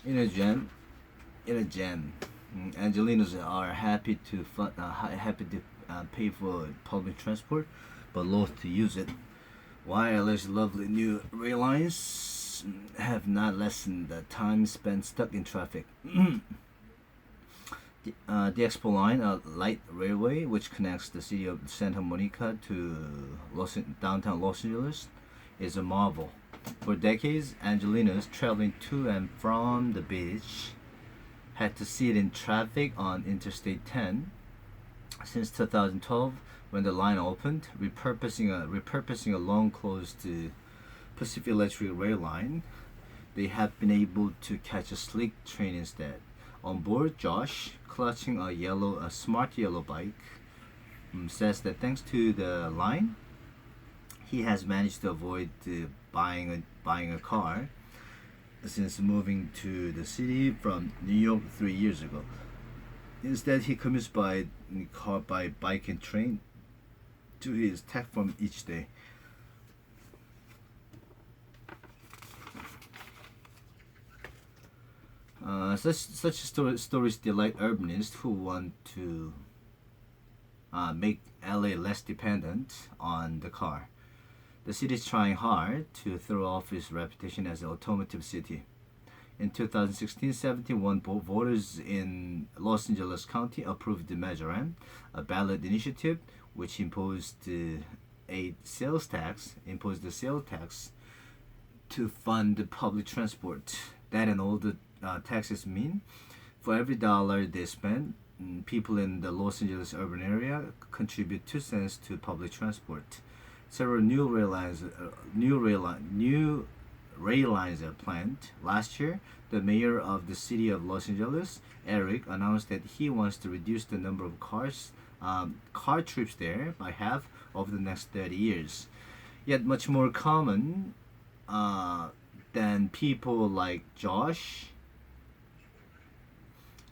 In a gem, in a gem, Angelinos are happy to pay for public transport, but loath to use it. While LA's lovely new rail lines have not lessened the time spent stuck in traffic. The Expo Line, a light railway which connects the city of Santa Monica to downtown Los Angeles, is a marvel. For decades, Angelinos traveling to and from the beach had to sit in traffic on Interstate 10 since 2012 when the line opened, repurposing a long closed Pacific Electric rail line. They have been able to catch a sleek train instead. On board, Josh, clutching a smart yellow bike, says that thanks to the line, he has managed to avoid buying a car since moving to the city from New York 3 years ago. Instead, he commutes by bike and train to his tech firm each day. Such stories delight urbanists who want to make LA less dependent on the car. The city is trying hard to throw off its reputation as an automotive city. In 2016-17, voters in Los Angeles County approved the Majoran, a ballot initiative which imposed the sales tax to fund the public transport. That and all the taxes mean for every dollar they spend, people in the Los Angeles urban area contribute 2 cents to public transport. Several new rail lines are planned. Last year, the mayor of the city of Los Angeles, Eric, announced that he wants to reduce the number of car trips there by half over the next 30 years. Yet, much more common than people like Josh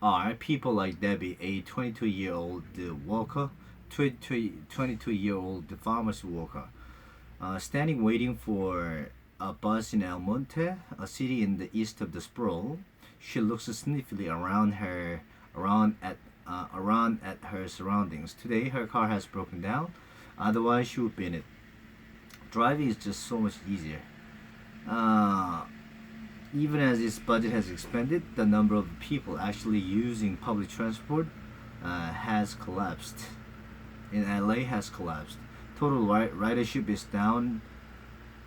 are people like Debbie, a 22-year-old worker, 22-year-old pharmacy worker, standing waiting for a bus in El Monte, a city in the east of the sprawl. She looks sniffily around at her surroundings. Today, her car has broken down. Otherwise, she would be in it. Driving is just so much easier. Uh, Even as its budget has expanded, the number of people actually using public transport has collapsed. In LA, has collapsed. Total ridership is down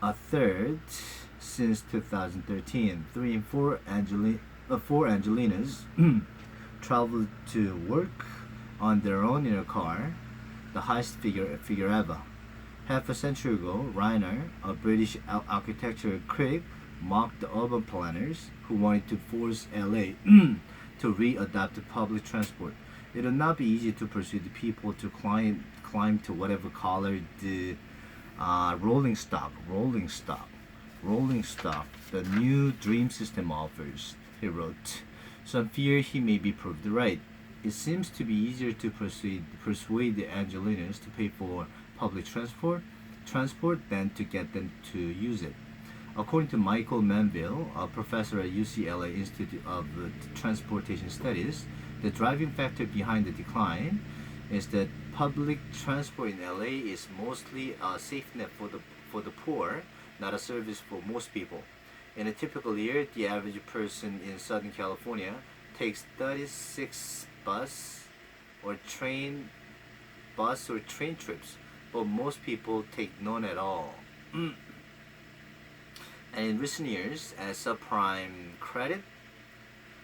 a third since 2013. Four Angelinas travel to work on their own in a car, the highest figure ever. Half a century ago, Reiner, a British architecture critic, mocked the urban planners who wanted to force LA to readopt public transport. It would not be easy to persuade people to climb to whatever color the rolling stock, the new dream system offers, he wrote. Some fear he may be proved right. It seems to be easier to persuade the Angelinos to pay for public transport than to get them to use it. According to Michael Manville, a professor at UCLA Institute of Transportation Studies, the driving factor behind the decline is that public transport in LA is mostly a safety net for the poor, not a service for most people. In a typical year, the average person in Southern California takes 36 or train train trips, but most people take none at all. And in recent years, as subprime credit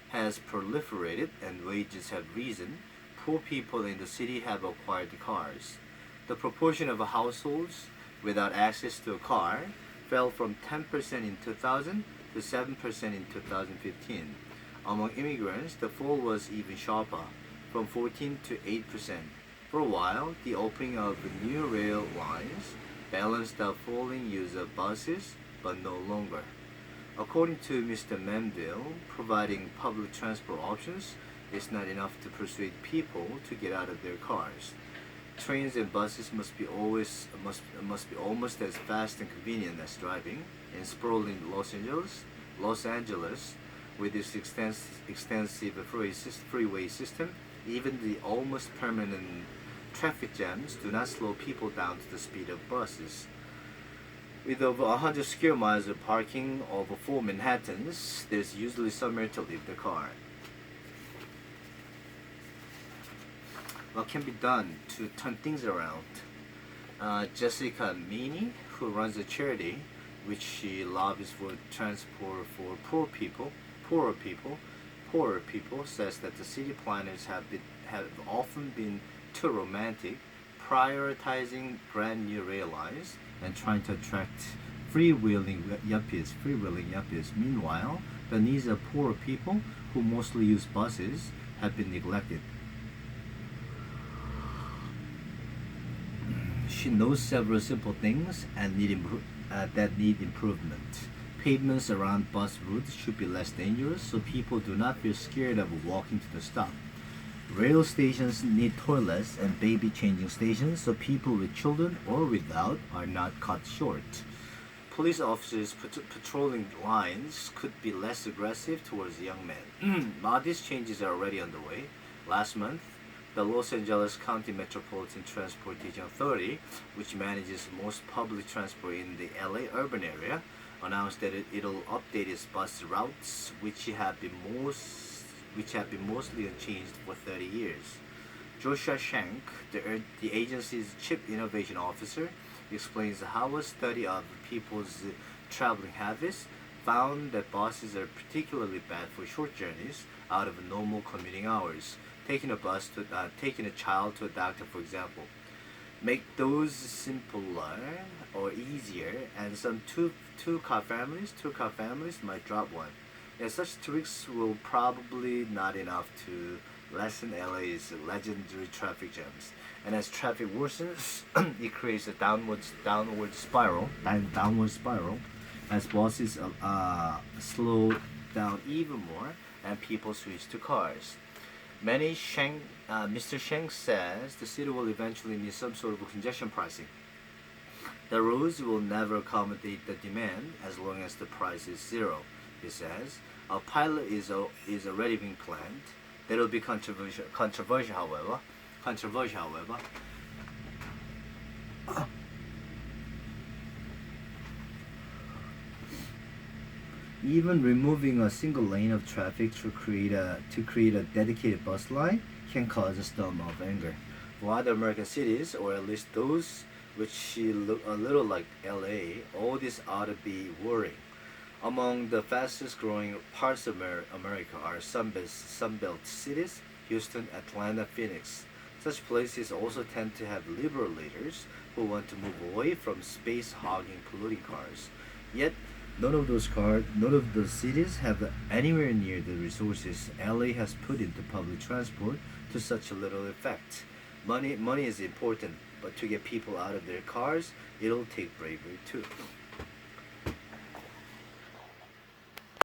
has proliferated and wages have risen, poor people in the city have acquired cars. The proportion of households without access to a car fell from 10% in 2000 to 7% in 2015. Among immigrants, the fall was even sharper, from 14 to 8%. For a while, the opening of new rail lines balanced the falling use of buses, but no longer. According to Mr. Manville, providing public transport options is not enough to persuade people to get out of their cars. Trains and buses must be almost as fast and convenient as driving. In sprawling Los Angeles, With this extensive freeway system, even the almost permanent traffic jams do not slow people down to the speed of buses. With over 100 square miles of parking over 4 Manhattans, there's usually somewhere to leave the car. What can be done to turn things around? Jessica Meany, who runs a charity which she lobbies for transport for poorer people, says that the city planners have often been too romantic, prioritizing brand new rail lines and trying to attract freewheeling yuppies. Meanwhile, the needs of poorer people who mostly use buses have been neglected. She knows several simple things that need improvement. Pavements around bus routes should be less dangerous so people do not feel scared of walking to the stop. Rail stations need toilets and baby changing stations so people with children or without are not cut short. Police officers patrolling lines could be less aggressive towards young men. Modest changes are already underway. Last month, the Los Angeles County Metropolitan Transportation Authority, which manages most public transport in the LA urban area, announced that it'll update its bus routes, which have been mostly unchanged for 30 years. Joshua Shank, the agency's chief innovation officer, explains how a study of people's traveling habits found that buses are particularly bad for short journeys out of normal commuting hours. Taking a child to a doctor, for example, make those simpler or easier, and some two car families might drop one. And such tweaks will probably not enough to lessen LA's legendary traffic jams. And as traffic worsens, it creates a downward spiral as buses slow down even more and people switch to cars. Mr. Sheng says the city will eventually need some sort of congestion pricing. The roads will never accommodate the demand as long as the price is zero, he says. A pilot is already being planned. That will be controversial, however. Even removing a single lane of traffic to create a dedicated bus line can cause a storm of anger. For other American cities, or at least those which look a little like LA, all this ought to be worrying. Among the fastest growing parts of America are Sunbelt cities, Houston, Atlanta, Phoenix. Such places also tend to have liberal leaders who want to move away from space hogging polluting cars. Yet none of those cities have anywhere near the resources LA has put into public transport to such a little effect. Money is important, but to get people out of their cars, it'll take bravery too.